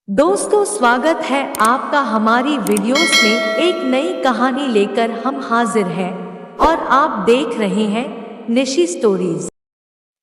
दोस्तों, स्वागत है आपका हमारी वीडियोस में। एक नई कहानी लेकर हम हाजिर हैं और आप देख रहे हैं निशी स्टोरीज।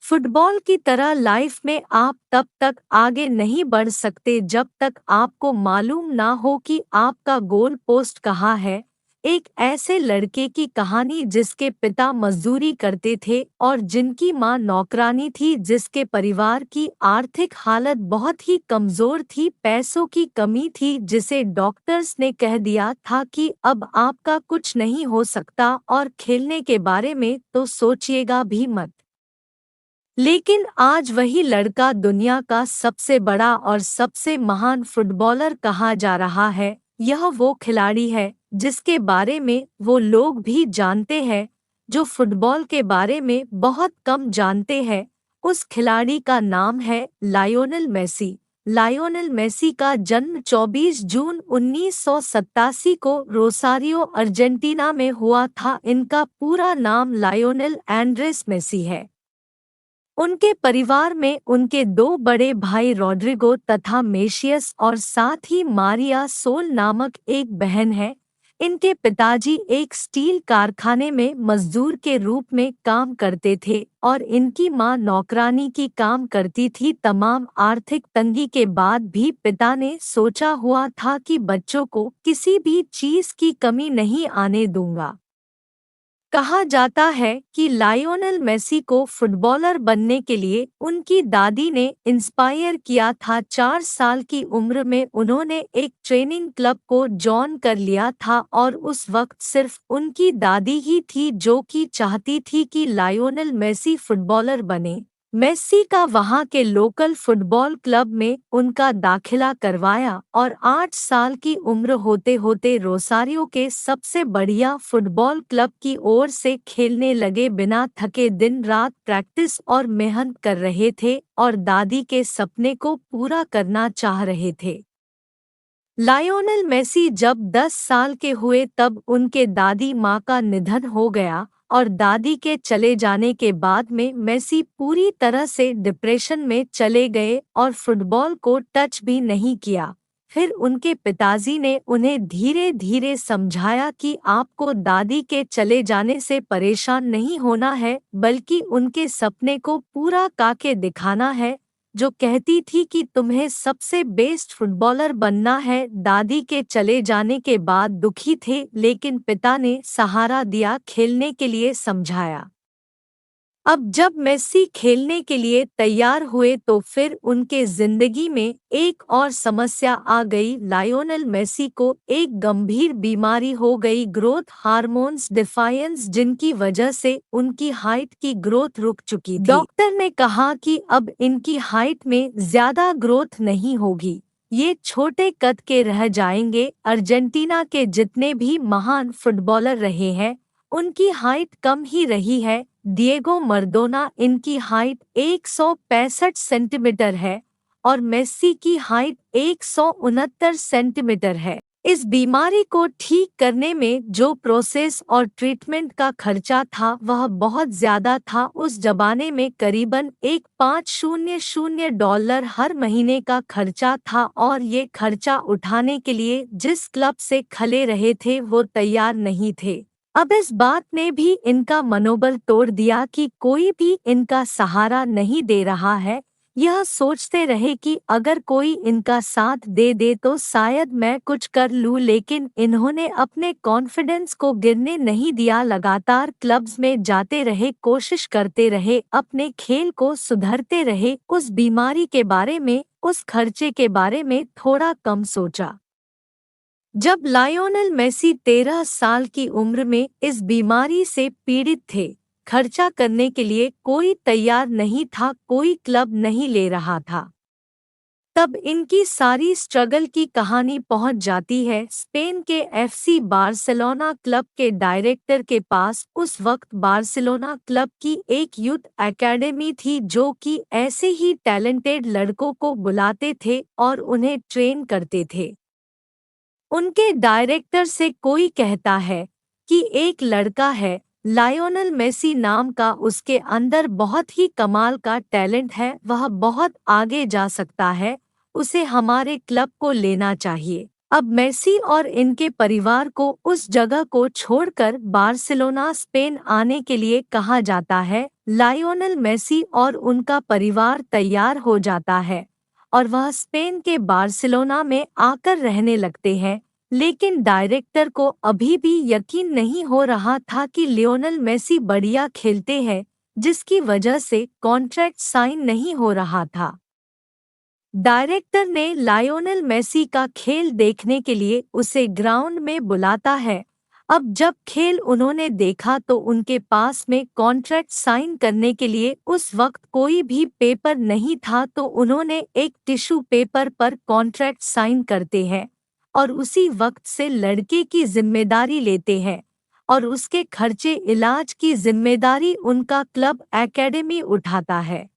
फुटबॉल की तरह लाइफ में आप तब तक आगे नहीं बढ़ सकते जब तक आपको मालूम ना हो कि आपका गोल पोस्ट कहाँ है। एक ऐसे लड़के की कहानी जिसके पिता मजदूरी करते थे और जिनकी मां नौकरानी थी, जिसके परिवार की आर्थिक हालत बहुत ही कमजोर थी, पैसों की कमी थी, जिसे डॉक्टर्स ने कह दिया था कि अब आपका कुछ नहीं हो सकता और खेलने के बारे में तो सोचिएगा भी मत। लेकिन आज वही लड़का दुनिया का सबसे बड़ा और सबसे महान फुटबॉलर कहा जा रहा है। यह वो खिलाड़ी है जिसके बारे में वो लोग भी जानते हैं जो फुटबॉल के बारे में बहुत कम जानते हैं। उस खिलाड़ी का नाम है लायोनेल मेसी। लायोनेल मेसी का जन्म 24 जून 1987 को रोसारियो, अर्जेंटीना में हुआ था। इनका पूरा नाम लायोनेल एंड्रेस मेसी है। उनके परिवार में उनके दो बड़े भाई रॉड्रिगो तथा मेशियस और साथ ही मारिया सोल नामक एक बहन है। इनके पिताजी एक स्टील कारखाने में मजदूर के रूप में काम करते थे और इनकी मां नौकरानी की काम करती थी। तमाम आर्थिक तंगी के बाद भी पिता ने सोचा हुआ था कि बच्चों को किसी भी चीज की कमी नहीं आने दूंगा। कहा जाता है कि लायोनेल मेसी को फुटबॉलर बनने के लिए उनकी दादी ने इंस्पायर किया था। 4 साल की उम्र में उन्होंने एक ट्रेनिंग क्लब को जॉइन कर लिया था और उस वक्त सिर्फ उनकी दादी ही थी जो कि चाहती थी कि लायोनेल मेसी फुटबॉलर बने। मेस्सी का वहां के लोकल फुटबॉल क्लब में उनका दाखिला करवाया और 8 साल की उम्र होते होते रोसारियो के सबसे बढ़िया फुटबॉल क्लब की ओर से खेलने लगे। बिना थके दिन रात प्रैक्टिस और मेहनत कर रहे थे और दादी के सपने को पूरा करना चाह रहे थे। लायोनेल मेसी जब 10 साल के हुए तब उनके दादी माँ का निधन हो गया और दादी के चले जाने के बाद में मेसी पूरी तरह से डिप्रेशन में चले गए और फुटबॉल को टच भी नहीं किया। फिर उनके पिताजी ने उन्हें धीरे धीरे समझाया कि आपको दादी के चले जाने से परेशान नहीं होना है, बल्कि उनके सपने को पूरा करके दिखाना है, जो कहती थी कि तुम्हें सबसे बेस्ट फुटबॉलर बनना है। दादी के चले जाने के बाद दुखी थे, लेकिन पिता ने सहारा दिया, खेलने के लिए समझाया। अब जब मेस्सी खेलने के लिए तैयार हुए तो फिर उनके जिंदगी में एक और समस्या आ गई। लायोनेल मेसी को एक गंभीर बीमारी हो गई, ग्रोथ हार्मोन्स डिफायंस, जिनकी वजह से उनकी हाइट की ग्रोथ रुक चुकी थी। डॉक्टर ने कहा कि अब इनकी हाइट में ज्यादा ग्रोथ नहीं होगी, ये छोटे कद के रह जाएंगे। अर्जेंटीना के जितने भी महान फुटबॉलर रहे हैं उनकी हाइट कम ही रही है। डिएगो मरडोना, इनकी हाइट 165 सेंटीमीटर है और मेस्सी की हाइट 169 सेंटीमीटर है। इस बीमारी को ठीक करने में जो प्रोसेस और ट्रीटमेंट का खर्चा था वह बहुत ज्यादा था। उस जमाने में करीबन $500 हर महीने का खर्चा था और ये खर्चा उठाने के लिए जिस क्लब से खले रहे थे वो तैयार नहीं थे। अब इस बात ने भी इनका मनोबल तोड़ दिया कि कोई भी इनका सहारा नहीं दे रहा है। यह सोचते रहे कि अगर कोई इनका साथ दे दे तो शायद मैं कुछ कर लूं, लेकिन इन्होंने अपने कॉन्फिडेंस को गिरने नहीं दिया। लगातार क्लब्स में जाते रहे, कोशिश करते रहे, अपने खेल को सुधारते रहे। उस बीमारी के बारे में, उस खर्चे के बारे में थोड़ा कम सोचा। जब लायोनेल मेसी 13 साल की उम्र में इस बीमारी से पीड़ित थे, खर्चा करने के लिए कोई तैयार नहीं था, कोई क्लब नहीं ले रहा था। तब इनकी सारी स्ट्रगल की कहानी पहुंच जाती है स्पेन के एफसी बार्सिलोना क्लब के डायरेक्टर के पास। उस वक्त बार्सिलोना क्लब की एक यूथ एकेडमी थी जो कि ऐसे ही टैलेंटेड लड़कों को बुलाते थे और उन्हें ट्रेन करते थे। उनके डायरेक्टर से कोई कहता है कि एक लड़का है लायोनेल मेसी नाम का, उसके अंदर बहुत ही कमाल का टैलेंट है, वह बहुत आगे जा सकता है उसे हमारे क्लब को लेना चाहिए। अब मेसी और इनके परिवार को उस जगह को छोड़कर बार्सिलोना स्पेन आने के लिए कहा जाता है। लायोनेल मेसी और उनका परिवार तैयार हो जाता है और वह स्पेन के बार्सिलोना में आकर रहने लगते हैं। लेकिन डायरेक्टर को अभी भी यकीन नहीं हो रहा था कि लियोनेल मेसी बढ़िया खेलते हैं, जिसकी वजह से कॉन्ट्रैक्ट साइन नहीं हो रहा था। डायरेक्टर ने लायोनेल मेसी का खेल देखने के लिए उसे ग्राउंड में बुलाता है। अब जब खेल उन्होंने देखा तो उनके पास में कॉन्ट्रैक्ट साइन करने के लिए उस वक्त कोई भी पेपर नहीं था, तो उन्होंने एक टिश्यू पेपर पर कॉन्ट्रैक्ट साइन करते हैं और उसी वक्त से लड़के की जिम्मेदारी लेते हैं और उसके खर्चे इलाज की जिम्मेदारी उनका क्लब एकेडमी उठाता है।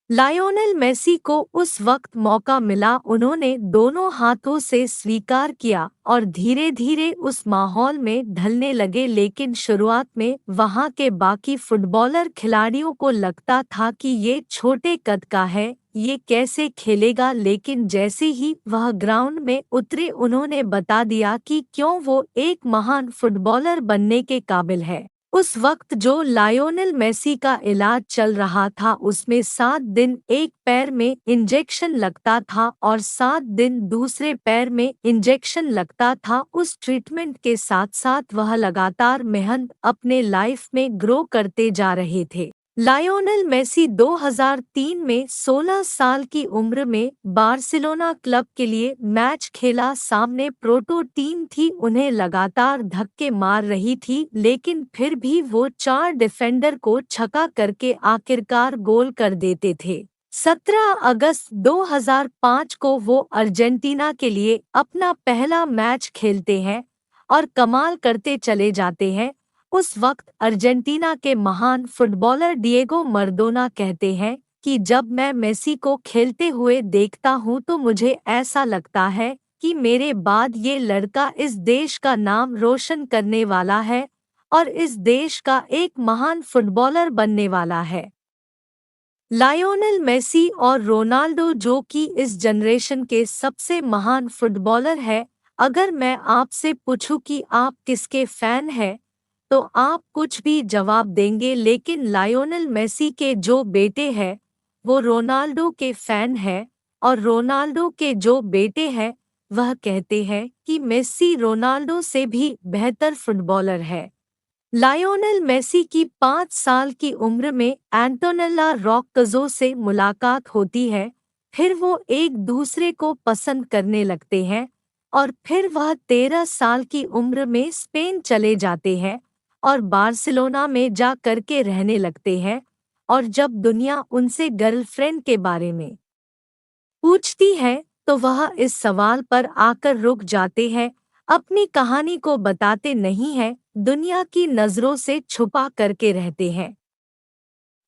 लायोनेल मेसी को उस वक्त मौका मिला, उन्होंने दोनों हाथों से स्वीकार किया और धीरे धीरे उस माहौल में ढलने लगे। लेकिन शुरुआत में वहां के बाकी फुटबॉलर खिलाड़ियों को लगता था कि ये छोटे कद का है, ये कैसे खेलेगा। लेकिन जैसे ही वह ग्राउंड में उतरे उन्होंने बता दिया कि क्यों वो एक महान फुटबॉलर बनने के काबिल है। उस वक्त जो लायोनेल मेसी का इलाज चल रहा था उसमें 7 दिन एक पैर में इंजेक्शन लगता था और 7 दिन दूसरे पैर में इंजेक्शन लगता था। उस ट्रीटमेंट के साथ साथ वह लगातार मेहनत अपने लाइफ में ग्रो करते जा रहे थे। लायोनेल मेसी 2003 में 16 साल की उम्र में बार्सिलोना क्लब के लिए मैच खेला। सामने प्रोटो टीम थी, उन्हें लगातार धक्के मार रही थी, लेकिन फिर भी वो 4 डिफेंडर को छक्का करके आखिरकार गोल कर देते थे। 17 अगस्त 2005 को वो अर्जेंटीना के लिए अपना पहला मैच खेलते हैं और कमाल करते चले जाते हैं। उस वक्त अर्जेंटीना के महान फुटबॉलर डिएगो मरडोना कहते हैं कि जब मैं मेसी को खेलते हुए देखता हूं तो मुझे ऐसा लगता है कि मेरे बाद ये लड़का इस देश का नाम रोशन करने वाला है और इस देश का एक महान फुटबॉलर बनने वाला है। लायोनेल मेसी और रोनाल्डो, जो कि इस जनरेशन के सबसे महान फुटबॉलर है, अगर मैं आपसे पूछूं कि आप किसके फैन हैं तो आप कुछ भी जवाब देंगे, लेकिन लायोनेल मेसी के जो बेटे हैं वो रोनाल्डो के फैन हैं और रोनाल्डो के जो बेटे हैं वह कहते हैं कि मेसी रोनाल्डो से भी बेहतर फुटबॉलर है। लायोनेल मेसी की 5 साल की उम्र में एंटोनेला रोक्कजो से मुलाकात होती है, फिर वो एक दूसरे को पसंद करने लगते हैं और फिर वह 13 साल की उम्र में स्पेन चले जाते हैं और बार्सिलोना में जा करके रहने लगते हैं। और जब दुनिया उनसे गर्लफ्रेंड के बारे में पूछती है तो वह इस सवाल पर आकर रुक जाते हैं, अपनी कहानी को बताते नहीं हैं, दुनिया की नज़रों से छुपा करके रहते हैं।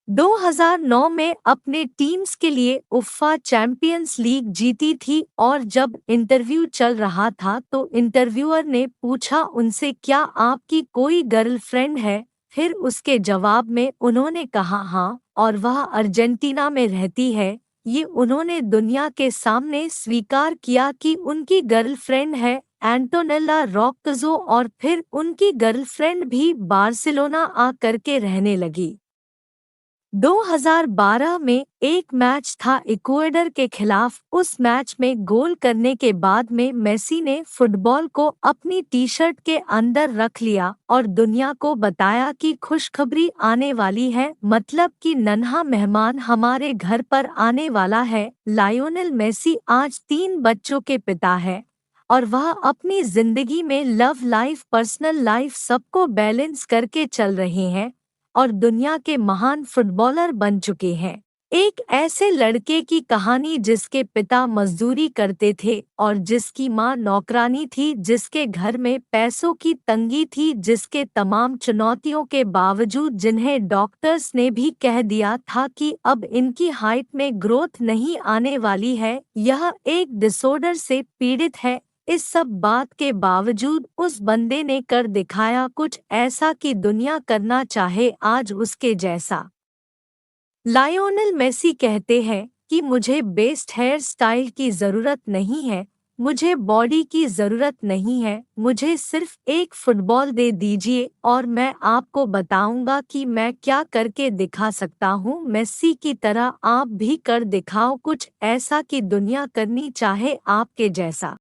2009 में अपने टीम्स के लिए उफ़ा चैंपियंस लीग जीती थी और जब इंटरव्यू चल रहा था तो इंटरव्यूअर ने पूछा उनसे, क्या आपकी कोई गर्लफ्रेंड है? फिर उसके जवाब में उन्होंने कहा हाँ, और वह अर्जेंटीना में रहती है। ये उन्होंने दुनिया के सामने स्वीकार किया कि उनकी गर्लफ्रेंड है एंटोनेला रोक्कजो और फिर उनकी गर्लफ्रेंड भी बार्सिलोना आ करके रहने लगी। 2012 में एक मैच था इक्वेडर के खिलाफ। उस मैच में गोल करने के बाद में मेसी ने फुटबॉल को अपनी टी शर्ट के अंदर रख लिया और दुनिया को बताया कि खुशखबरी आने वाली है, मतलब कि नन्हा मेहमान हमारे घर पर आने वाला है। लायोनेल मेसी आज 3 बच्चों के पिता है और वह अपनी जिंदगी में लव लाइफ, पर्सनल लाइफ सबको बैलेंस करके चल रहे हैं और दुनिया के महान फुटबॉलर बन चुके हैं। एक ऐसे लड़के की कहानी जिसके पिता मजदूरी करते थे और जिसकी माँ नौकरानी थी, जिसके घर में पैसों की तंगी थी, जिसके तमाम चुनौतियों के बावजूद जिन्हें डॉक्टर्स ने भी कह दिया था कि अब इनकी हाइट में ग्रोथ नहीं आने वाली है, यह एक डिसऑर्डर से पीड़ित है। इस सब बात के बावजूद उस बंदे ने कर दिखाया कुछ ऐसा कि दुनिया करना चाहे आज उसके जैसा। लायोनेल मेसी कहते हैं कि मुझे बेस्ट हेयर स्टाइल की ज़रूरत नहीं है, मुझे बॉडी की ज़रूरत नहीं है, मुझे सिर्फ एक फुटबॉल दे दीजिए और मैं आपको बताऊंगा कि मैं क्या करके दिखा सकता हूँ। मेस्सी की तरह आप भी कर दिखाओ कुछ ऐसा कि दुनिया करनी चाहे आपके जैसा।